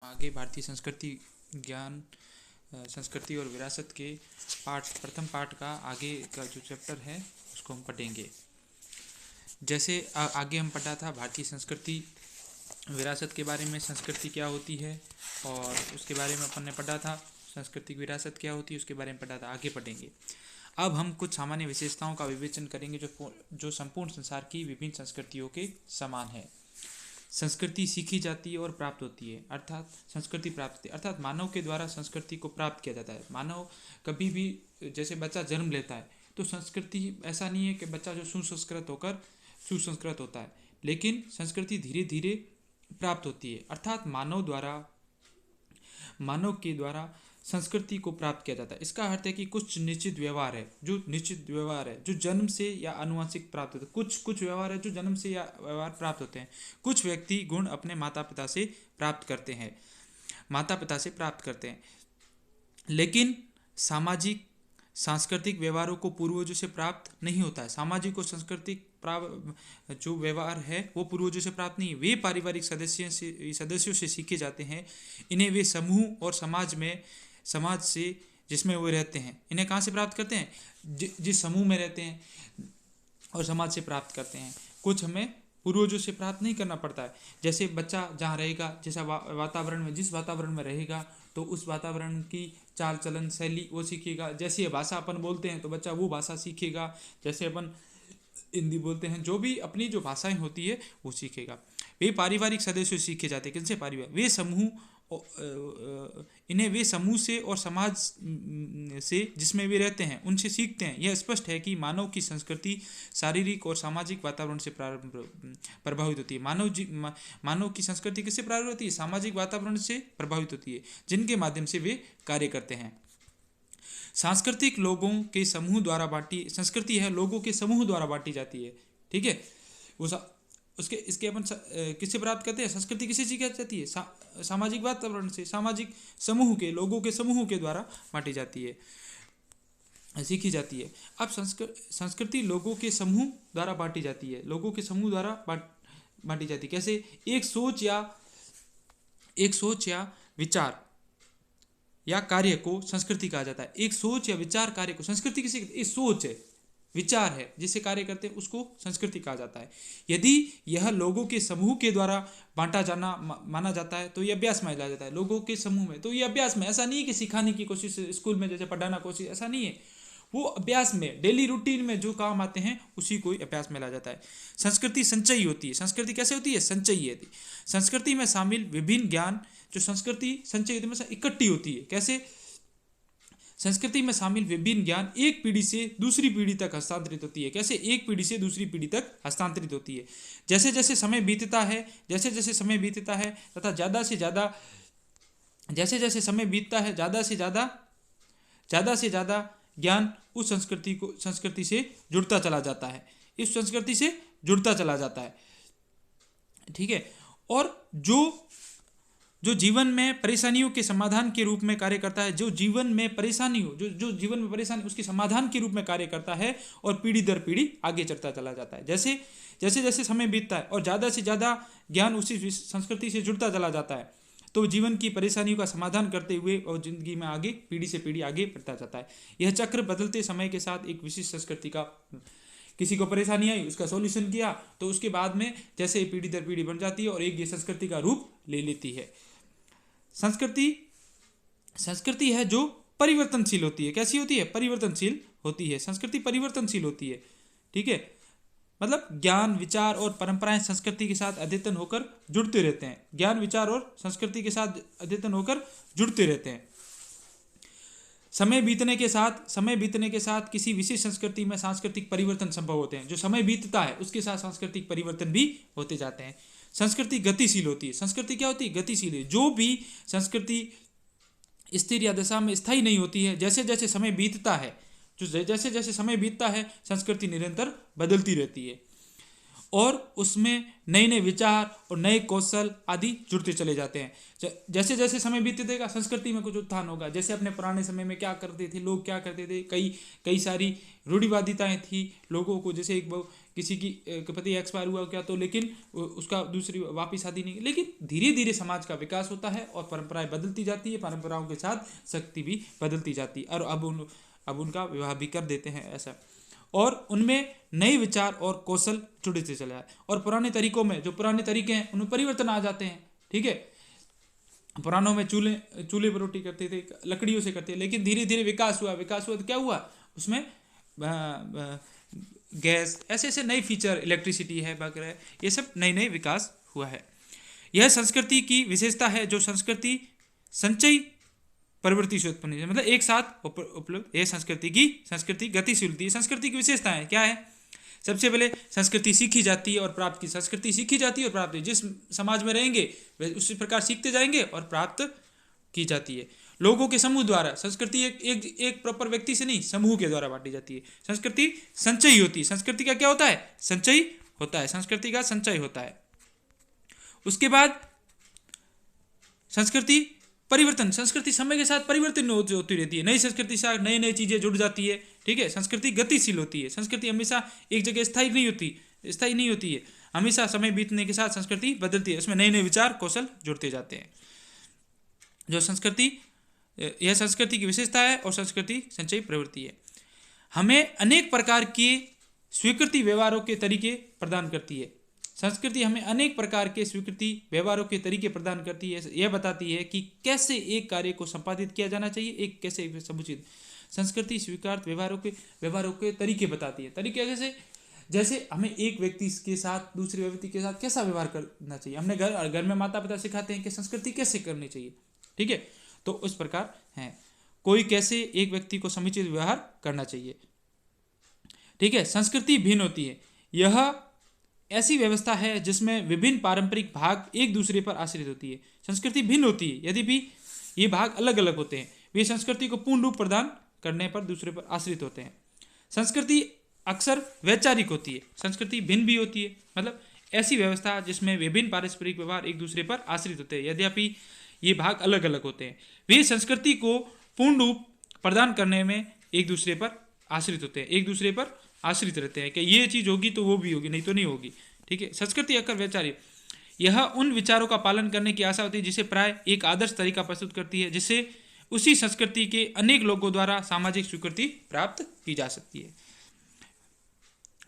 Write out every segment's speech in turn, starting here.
आगे भारतीय संस्कृति ज्ञान संस्कृति और विरासत के प्रथम पाठ का आगे का जो चैप्टर है उसको हम पढ़ेंगे। जैसे आगे हम पढ़ा था भारतीय संस्कृति विरासत के बारे में, संस्कृति क्या होती है और उसके बारे में अपन ने पढ़ा था। सांस्कृतिक विरासत क्या होती है उसके बारे में पढ़ा था। आगे पढ़ेंगे। अब हम कुछ सामान्य विशेषताओं का विवेचन करेंगे जो संपूर्ण संसार की विभिन्न संस्कृतियों के समान है। संस्कृति सीखी जाती है और प्राप्त होती है, अर्थात संस्कृति प्राप्त होती है, अर्थात मानव के द्वारा संस्कृति को प्राप्त किया जाता है। मानव कभी भी, जैसे बच्चा जन्म लेता है तो संस्कृति ऐसा नहीं है कि बच्चा जो सुसंस्कृत होता है, लेकिन संस्कृति धीरे धीरे प्राप्त होती है, अर्थात मानव के द्वारा संस्कृति को प्राप्त किया जाता है। इसका अर्थ है कि कुछ निश्चित व्यवहार है जो जन्म से या आनुवंशिक प्राप्त होते हैं। कुछ व्यवहार है जो जन्म से या व्यवहार प्राप्त होते हैं। कुछ व्यक्ति गुण अपने माता पिता से प्राप्त करते हैं, लेकिन सामाजिक सांस्कृतिक व्यवहारों को पूर्वजों से प्राप्त नहीं होता है। सामाजिक और सांस्कृतिक जो व्यवहार है वो पूर्वजों से प्राप्त नहीं है, वे पारिवारिक सदस्यों से सीखे जाते हैं। इन्हें वे समूह और समाज से जिसमें वो रहते हैं, इन्हें कहाँ से प्राप्त करते हैं? जिस समूह में रहते हैं और समाज से प्राप्त करते हैं। कुछ हमें पूर्वजों से प्राप्त नहीं करना पड़ता है। जैसे बच्चा जहाँ रहेगा, जैसा वातावरण में, जिस वातावरण में रहेगा तो उस वातावरण की चाल चलन शैली वो सीखेगा। जैसे भाषा अपन बोलते हैं तो बच्चा वो भाषा सीखेगा। जैसे अपन हिंदी बोलते हैं, जो भी अपनी जो भाषाएं होती है वो सीखेगा। वे पारिवारिक सदस्यों से सीखे जाते हैं। किनसे? पारिवारिक। इन्हें वे समूह से और समाज से जिसमें वे रहते हैं उनसे सीखते हैं। यह स्पष्ट है कि मानव की संस्कृति शारीरिक और सामाजिक वातावरण से प्रभावित होती है। मानव की संस्कृति किससे प्रभावित होती है? सामाजिक वातावरण से प्रभावित होती है, जिनके माध्यम से वे कार्य करते हैं। सांस्कृतिक लोगों के समूह द्वारा संस्कृति है लोगों के समूह द्वारा बांटी जाती है। ठीक है, इसके अपन किससे प्राप्त करते हैं? संस्कृति किससे सीखी जाती है? सामाजिक वातावरण से, सामाजिक समूह के लोगों के समूह के द्वारा बांटी जाती है, सीखी जाती है। अब संस्कृति लोगों के समूह द्वारा बांटी जाती है, लोगों के समूह द्वारा बांटी जाती है। कैसे? एक सोच या विचार या कार्य को संस्कृति कहा जाता है। एक सोच या विचार कार्य को संस्कृति किसे कहते हैं? एक सोच है, विचार है, जिसे कार्य करते हैं उसको संस्कृति कहा जाता है। यदि यह लोगों के समूह के द्वारा बांटा जाना माना जाता है तो यह अभ्यास माना जाता है। लोगों के समूह में, तो यह अभ्यास में, ऐसा नहीं है कि सिखाने की कोशिश, स्कूल में जैसे पढ़ाना कोशिश, ऐसा नहीं है। वो अभ्यास में, डेली रूटीन में जो काम आते हैं उसी को अभ्यास में ला जाता है। संस्कृति संचयी होती है। संस्कृति कैसे होती है? संचयी होती है। संस्कृति में शामिल विभिन्न ज्ञान, जो संस्कृति संचयी होती है, इकट्ठी होती है। कैसे? संस्कृति में शामिल विभिन्न ज्ञान एक पीढ़ी से दूसरी पीढ़ी तक हस्तांतरित होती है। कैसे? एक पीढ़ी से दूसरी पीढ़ी तक हस्तांतरित होती है। जैसे जैसे समय बीतता है तथा ज़्यादा से ज़्यादा ज्ञान उस संस्कृति से जुड़ता चला जाता है, इस संस्कृति से जुड़ता चला जाता है। ठीक है, और जो जीवन में परेशानियों के समाधान के रूप में कार्य करता है, जो जीवन में परेशानी उसके समाधान के रूप में कार्य करता है और पीढ़ी दर पीढ़ी आगे चलता चला जाता है। जैसे जैसे समय बीतता है और ज़्यादा से ज़्यादा ज्ञान उसी संस्कृति से जुड़ता चला जाता है, तो जीवन की परेशानियों का समाधान करते हुए और जिंदगी में आगे पीढ़ी से पीढ़ी आगे बढ़ता जाता है। यह चक्र बदलते समय के साथ एक विशिष्ट संस्कृति का, किसी को परेशानी आई, उसका सॉल्यूशन किया, तो उसके बाद में जैसे पीढ़ी दर पीढ़ी बन जाती है और एक ये संस्कृति का रूप ले लेती है। संस्कृति है जो परिवर्तनशील होती है। कैसी होती है? परिवर्तनशील होती है। संस्कृति परिवर्तनशील होती है। ठीक है, मतलब ज्ञान, विचार और परंपराएं संस्कृति के साथ अद्यतन होकर जुड़ते रहते हैं। ज्ञान, विचार और संस्कृति के साथ अद्यतन होकर जुड़ते रहते हैं। समय बीतने के साथ किसी विशेष संस्कृति में सांस्कृतिक परिवर्तन संभव होते हैं। जो समय बीतता है उसके साथ सांस्कृतिक परिवर्तन भी होते जाते हैं। संस्कृति गतिशील होती है। संस्कृति क्या होती है? गतिशील है। जो भी संस्कृति स्थिर या दशा में स्थायी नहीं होती है, जैसे जैसे समय बीतता है संस्कृति निरंतर बदलती रहती है और उसमें नए नए विचार और नए कौशल आदि जुड़ते चले जाते हैं। जैसे जैसे समय बीतेगा संस्कृति में कुछ उत्थान होगा। जैसे अपने पुराने समय में क्या करते थे लोग, कई सारी रूढ़िवादिताएं थी लोगों को। जैसे किसी की पति एक्सपायर हुआ क्या तो लेकिन उसका दूसरी वापिस शादी नहीं, लेकिन धीरे धीरे समाज का विकास होता है और परंपराएं बदलती जाती है, परंपराओं के साथ शक्ति भी बदलती जाती है, और अब उनका विवाह भी कर देते हैं ऐसा, और उनमें नए विचार और कौशल जुड़ते चले आए, और पुराने तरीकों में जो पुराने तरीके हैं उनमें परिवर्तन आ जाते हैं। ठीक है, पुरानों में चूल्हे पर रोटी करते थे, लकड़ियों से करते थे, लेकिन धीरे धीरे विकास हुआ तो क्या हुआ, उसमें गैस ऐसे ऐसे नए फीचर, इलेक्ट्रिसिटी है वगैरह, ये सब नए विकास हुआ है। यह संस्कृति की विशेषता है जो संस्कृति संचयी प्रवृत्ति से उत्पन्न है, मतलब एक साथ उपलब्ध। यह संस्कृति गतिशील होती है। संस्कृति की विशेषताएं क्या है? सबसे पहले संस्कृति सीखी जाती है और प्राप्त की, संस्कृति सीखी जाती है और प्राप्त, जिस समाज में रहेंगे वे उसी प्रकार सीखते जाएंगे और प्राप्त की जाती है। लोगों के समूह द्वारा, संस्कृति एक प्रॉपर व्यक्ति से नहीं, समूह के द्वारा बांटी जाती है। संस्कृति संचयी होती है। संस्कृति का क्या होता है? संचयी होता है, संस्कृति का संचय होता है। उसके बाद संस्कृति परिवर्तन, संस्कृति समय के साथ परिवर्तन होती रहती है, नई संस्कृति से नई चीजें जुड़ जाती है। ठीक है, संस्कृति गतिशील होती है, संस्कृति हमेशा एक जगह स्थायी नहीं होती है, हमेशा समय बीतने के साथ संस्कृति बदलती है, उसमें नए विचार कौशल जुड़ते जाते हैं। जो संस्कृति, यह संस्कृति की विशेषता है और संस्कृति संचयी प्रवृत्ति है। हमें अनेक प्रकार के स्वीकृति व्यवहारों के तरीके प्रदान करती है। संस्कृति हमें अनेक प्रकार के स्वीकृति व्यवहारों के तरीके प्रदान करती है। यह बताती है कि कैसे एक कार्य को संपादित किया जाना चाहिए, एक कैसे समुचित। संस्कृति स्वीकार व्यवहारों के तरीके बताती है। तरीके जैसे हमें एक व्यक्ति के साथ दूसरे व्यक्ति के साथ कैसा व्यवहार करना चाहिए। हमने घर में माता पिता सिखाते हैं कि संस्कृति कैसे करनी चाहिए। ठीक है, तो उस प्रकार है कोई कैसे एक व्यक्ति को समुचित व्यवहार करना चाहिए। ठीक है, संस्कृति भिन्न होती है। यह ऐसी व्यवस्था है जिसमें विभिन्न पारंपरिक भाग एक दूसरे पर आश्रित होती है। संस्कृति भिन्न होती है, यदि भी ये भाग अलग अलग होते हैं, वे संस्कृति को पूर्ण रूप प्रदान करने पर दूसरे पर आश्रित होते हैं। संस्कृति अक्सर वैचारिक होती है, संस्कृति भिन्न भी होती है, मतलब ऐसी व्यवस्था जिसमें विभिन्न पारस्परिक व्यवहार एक दूसरे पर आश्रित होते हैं, यद्यपि ये भाग अलग अलग होते हैं। वे संस्कृति को पूर्ण रूप प्रदान करने में एक दूसरे पर आश्रित होते हैं, एक दूसरे पर आश्रित रहते हैं कि ये चीज होगी तो वो भी होगी, नहीं तो नहीं होगी। ठीक है, संस्कृति अक्सर वैचारिक, यह उन विचारों का पालन करने की आशा होती है जिसे प्राय एक आदर्श तरीका प्रस्तुत करती है, जिससे उसी संस्कृति के अनेक लोगों द्वारा सामाजिक स्वीकृति प्राप्त की जा सकती है।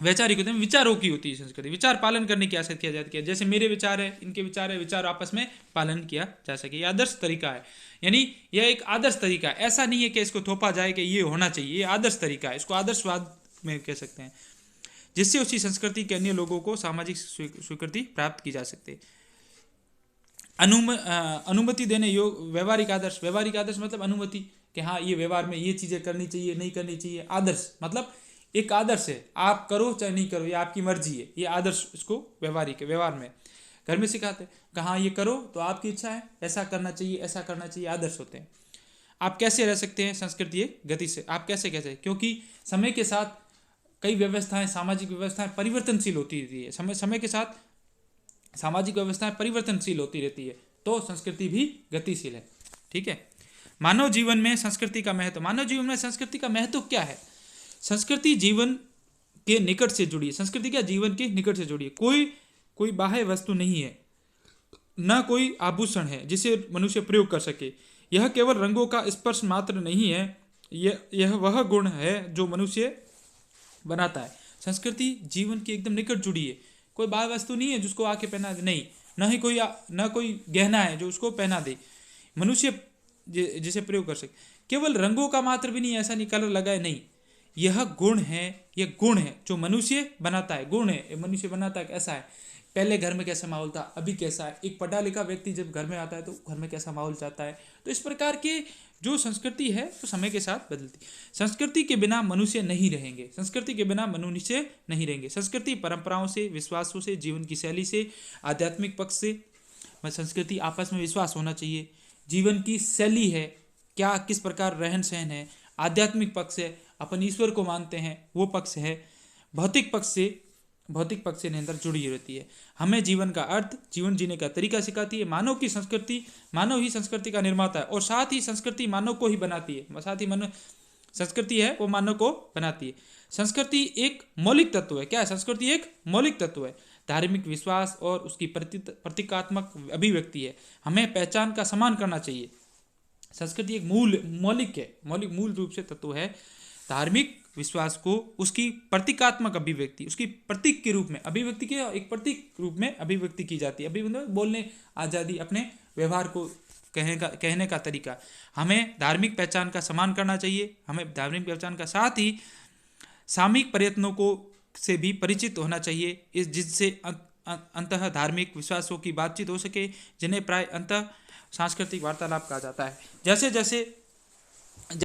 वैचारिक होते हैं, विचारों की होती है संस्कृति, विचार पालन करने की आशा किया जाती है। जैसे मेरे विचार है, इनके विचार है, विचार आपस में पालन किया जा सके, यह आदर्श तरीका है। यानी यह एक आदर्श तरीका है, ऐसा नहीं है कि इसको थोपा जाए कि ये होना चाहिए, ये आदर्श तरीका है, इसको आदर्शवाद में कह सकते हैं, जिससे उसी संस्कृति के अन्य लोगों को सामाजिक स्वीकृति प्राप्त की जा सकती है। अनुमति देने योग्य व्यवहारिक आदर्श, व्यवहारिक आदर्श मतलब अनुमति कि हाँ ये व्यवहार में ये चीजें करनी चाहिए, नहीं करनी चाहिए। आदर्श मतलब एक आदर्श है, आप करो चाहे नहीं करो, ये आपकी मर्जी है, ये आदर्श इसको व्यवहारिक है। व्यवहार में घर में सिखाते हैं कहाँ ये करो तो आपकी इच्छा है, ऐसा करना चाहिए, ऐसा करना चाहिए, आदर्श होते हैं। आप कैसे रह सकते हैं संस्कृति गति से, आप कैसे, क्योंकि समय के साथ कई व्यवस्थाएं, सामाजिक व्यवस्थाएं परिवर्तनशील होती रहती है, समय के साथ सामाजिक व्यवस्थाएं परिवर्तनशील होती रहती है, तो संस्कृति भी गतिशील है। ठीक है, मानव जीवन में संस्कृति का महत्व, मानव जीवन में संस्कृति का महत्व क्या है? संस्कृति जीवन के निकट से जुड़ी है, संस्कृति क्या जीवन के निकट से जुड़ी है। कोई बाह्य वस्तु नहीं है, न कोई आभूषण है जिसे मनुष्य प्रयोग कर सके। यह केवल रंगों का स्पर्श मात्र नहीं है, यह वह गुण है जो मनुष्य बनाता है। संस्कृति जीवन के एकदम निकट जुड़ी है, कोई बाह्य वस्तु नहीं है जिसको आके पहना दे, नहीं, न कोई गहना है जो उसको पहना दे, मनुष्य जिसे प्रयोग कर सके। केवल रंगों का मात्र भी नहीं, ऐसा नहीं कलर लगाए, नहीं, यह गुण है जो मनुष्य बनाता है, गुण है मनुष्य बनाता है। ऐसा है, पहले घर में कैसा माहौल था, अभी कैसा है। एक पढ़ा लिखा व्यक्ति जब घर में आता है तो घर में कैसा माहौल चाहता है। तो इस प्रकार के जो संस्कृति है वो समय के साथ बदलती। संस्कृति के बिना मनुष्य नहीं रहेंगे, संस्कृति के बिना मनुष्य नहीं रहेंगे। संस्कृति परंपराओं से, विश्वासों से, जीवन की शैली से, आध्यात्मिक पक्ष से, संस्कृति आपस में विश्वास होना चाहिए। जीवन की शैली है, क्या किस प्रकार रहन सहन है, आध्यात्मिक पक्ष है, अपन ईश्वर को मानते हैं, वो पक्ष है। भौतिक पक्ष से निरंतर जुड़ी रहती है। हमें जीवन का अर्थ, जीवन जीने का तरीका सिखाती है। मानव ही संस्कृति का निर्माता है, और साथ ही संस्कृति मानव को ही बनाती है, संस्कृति है वो मानव को बनाती है। संस्कृति एक मौलिक तत्व है। क्या है? संस्कृति एक मौलिक तत्व है, धार्मिक विश्वास और उसकी प्रतीकात्मक अभिव्यक्ति है। हमें पहचान का सम्मान करना चाहिए। संस्कृति एक मूल रूप से तत्व है। धार्मिक विश्वास को उसकी प्रतीकात्मक अभिव्यक्ति, उसकी प्रतीक के रूप में, अभिव्यक्ति के एक प्रतीक रूप में अभिव्यक्ति की जाती है। अभिव्यक्ति बोलने आज़ादी, अपने व्यवहार को कहने का तरीका। हमें धार्मिक पहचान का सम्मान करना चाहिए। हमें धार्मिक पहचान का साथ ही सामूहिक प्रयत्नों को से भी परिचित होना चाहिए, जिससे अंतः धार्मिक विश्वासों की बातचीत हो सके, जिन्हें प्राय अंतः सांस्कृतिक वार्तालाप कहा जाता है। जैसे जैसे